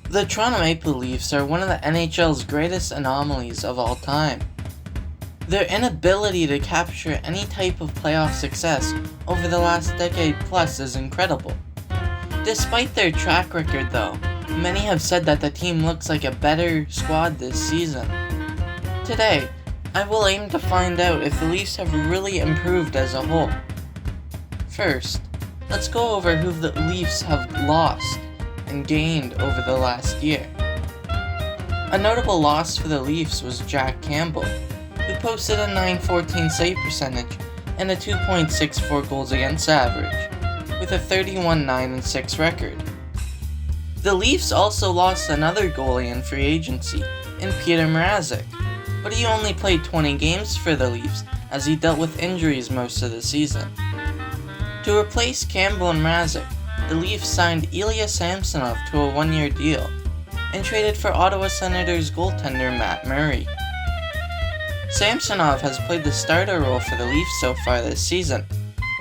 The Toronto Maple Leafs are one of the NHL's greatest anomalies of all time. Their inability to capture any type of playoff success over the last decade plus is incredible. Despite their track record though, many have said that the team looks like a better squad this season. Today, I will aim to find out if the Leafs have really improved as a whole. First, let's go over who the Leafs have lost and gained over the last year. A notable loss for the Leafs was Jack Campbell, who posted a .914 save percentage and a 2.64 goals against average, with a 31-9-6 record. The Leafs also lost another goalie in free agency, in Peter Mrazek, but he only played 20 games for the Leafs as he dealt with injuries most of the season. To replace Campbell and Mrazek, the Leafs signed Ilya Samsonov to a one-year deal and traded for Ottawa Senators goaltender Matt Murray. Samsonov has played the starter role for the Leafs so far this season,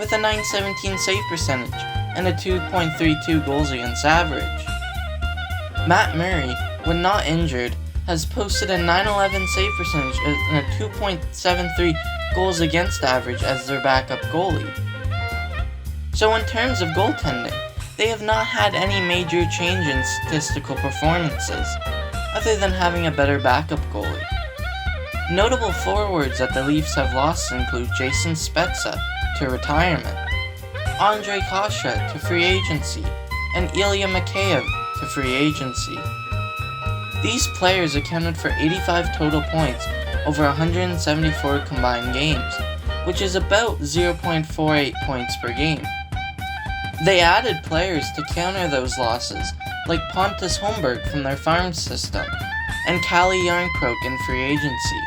with a .917 save percentage and a 2.32 goals against average. Matt Murray, when not injured, has posted a .911 save percentage and a 2.73 goals against average as their backup goalie. So in terms of goaltending, they have not had any major change in statistical performances, other than having a better backup goalie. Notable forwards that the Leafs have lost include Jason Spezza to retirement, Ondrej Kase to free agency, and Ilya Mikheyev to free agency. These players accounted for 85 total points over 174 combined games, which is about 0.48 points per game. They added players to counter those losses, like Pontus Holmberg from their farm system, and Calle Jarnkrok in free agency.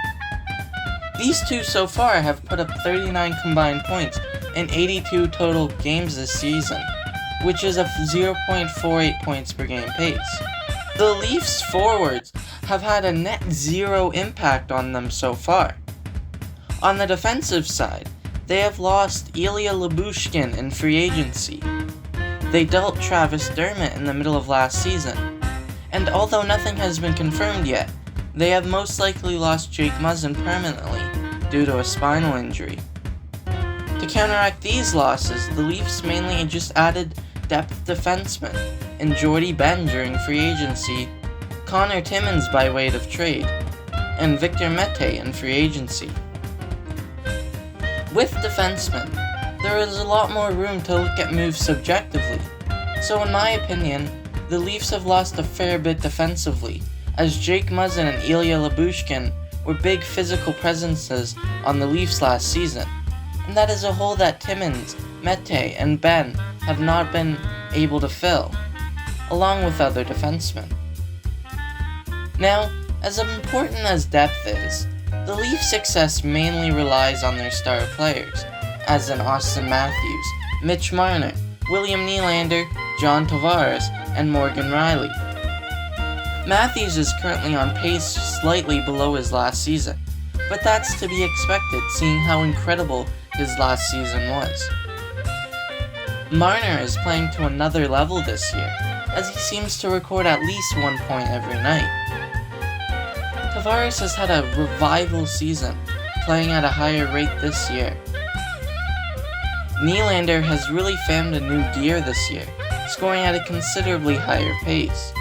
These two so far have put up 39 combined points in 82 total games this season, which is a 0.48 points per game pace. The Leafs forwards have had a net zero impact on them so far. On the defensive side, they have lost Ilya Lyubushkin in free agency. They dealt Travis Dermott in the middle of last season, and although nothing has been confirmed yet, they have most likely lost Jake Muzzin permanently due to a spinal injury. To counteract these losses, the Leafs mainly just added depth defensemen in Jordie Benn during free agency, Connor Timmins by way of trade, and Victor Mete in free agency. With defensemen, there is a lot more room to look at moves subjectively, so in my opinion, the Leafs have lost a fair bit defensively, as Jake Muzzin and Ilya Lyubushkin were big physical presences on the Leafs last season, and that is a hole that Timmins, Mete, and Benn have not been able to fill, along with other defensemen. Now, as important as depth is, the Leafs' success mainly relies on their star players, as in Austin Matthews, Mitch Marner, William Nylander, John Tavares, and Morgan Rielly. Matthews is currently on pace slightly below his last season, but that's to be expected seeing how incredible his last season was. Marner is playing to another level this year, as he seems to record at least 1 point every night. Tavares has had a revival season, playing at a higher rate this year. Nylander has really found a new gear this year, scoring at a considerably higher pace.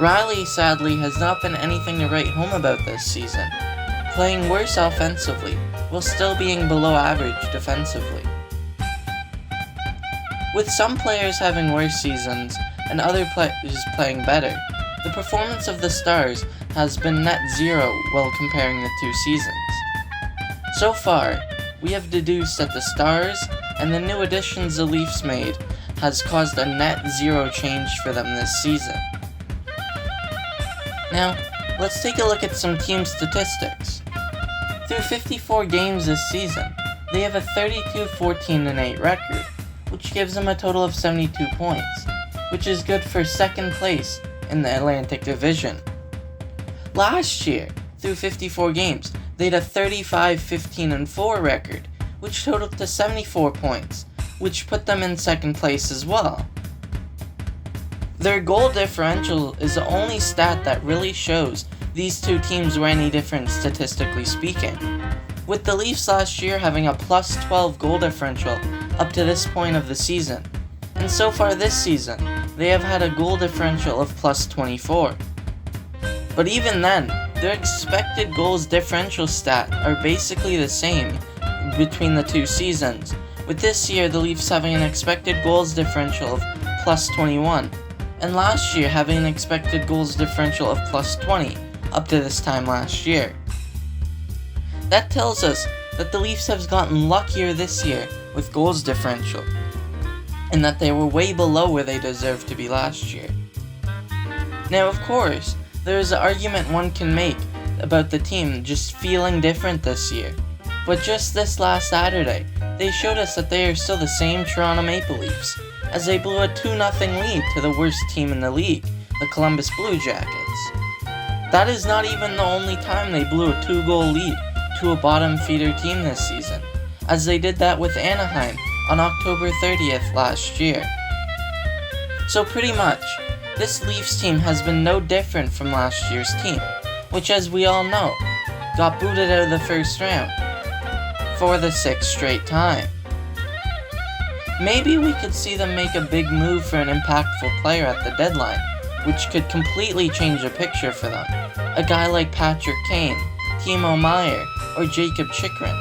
Rielly sadly has not been anything to write home about this season, playing worse offensively while still being below average defensively. With some players having worse seasons and other players playing better, the performance of the Stars has been net zero while comparing the two seasons. So far, we have deduced that the Stars and the new additions the Leafs made has caused a net zero change for them this season. Now, let's take a look at some team statistics. Through 54 games this season, they have a 32-14-8 record, which gives them a total of 72 points, which is good for second place in the Atlantic Division. Last year, through 54 games, they had a 35-15-4 record, which totaled to 74 points, which put them in second place as well. Their goal differential is the only stat that really shows these two teams were any different statistically speaking, with the Leafs last year having a plus 12 goal differential up to this point of the season, and so far this season, they have had a goal differential of plus 24. But even then, their expected goals differential stat are basically the same between the two seasons, with this year the Leafs having an expected goals differential of plus 21, and last year having an expected goals differential of plus 20, up to this time last year. That tells us that the Leafs have gotten luckier this year with goals differential, and that they were way below where they deserved to be last year. Now, of course, there is an argument one can make about the team just feeling different this year, but just this last Saturday, they showed us that they are still the same Toronto Maple Leafs, as they blew a 2-0 lead to the worst team in the league, the Columbus Blue Jackets. That is not even the only time they blew a 2-goal lead to a bottom feeder team this season, as they did that with Anaheim on October 30th last year. So pretty much, this Leafs team has been no different from last year's team, which, as we all know, got booted out of the first round for the 6th straight time. Maybe we could see them make a big move for an impactful player at the deadline, which could completely change the picture for them. A guy like Patrick Kane, Timo Meier, or Jakob Chychrun.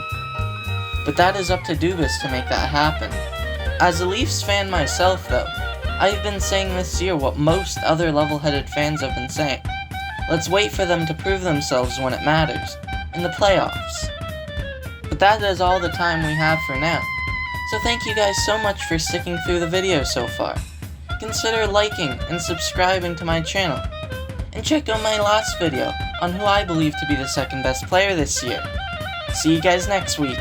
But that is up to Dubas to make that happen. As a Leafs fan myself though, I've been saying this year what most other level-headed fans have been saying. Let's wait for them to prove themselves when it matters, in the playoffs. But that is all the time we have for now. So thank you guys so much for sticking through the video so far. Consider liking and subscribing to my channel. And check out my last video on who I believe to be the second best player this year. See you guys next week.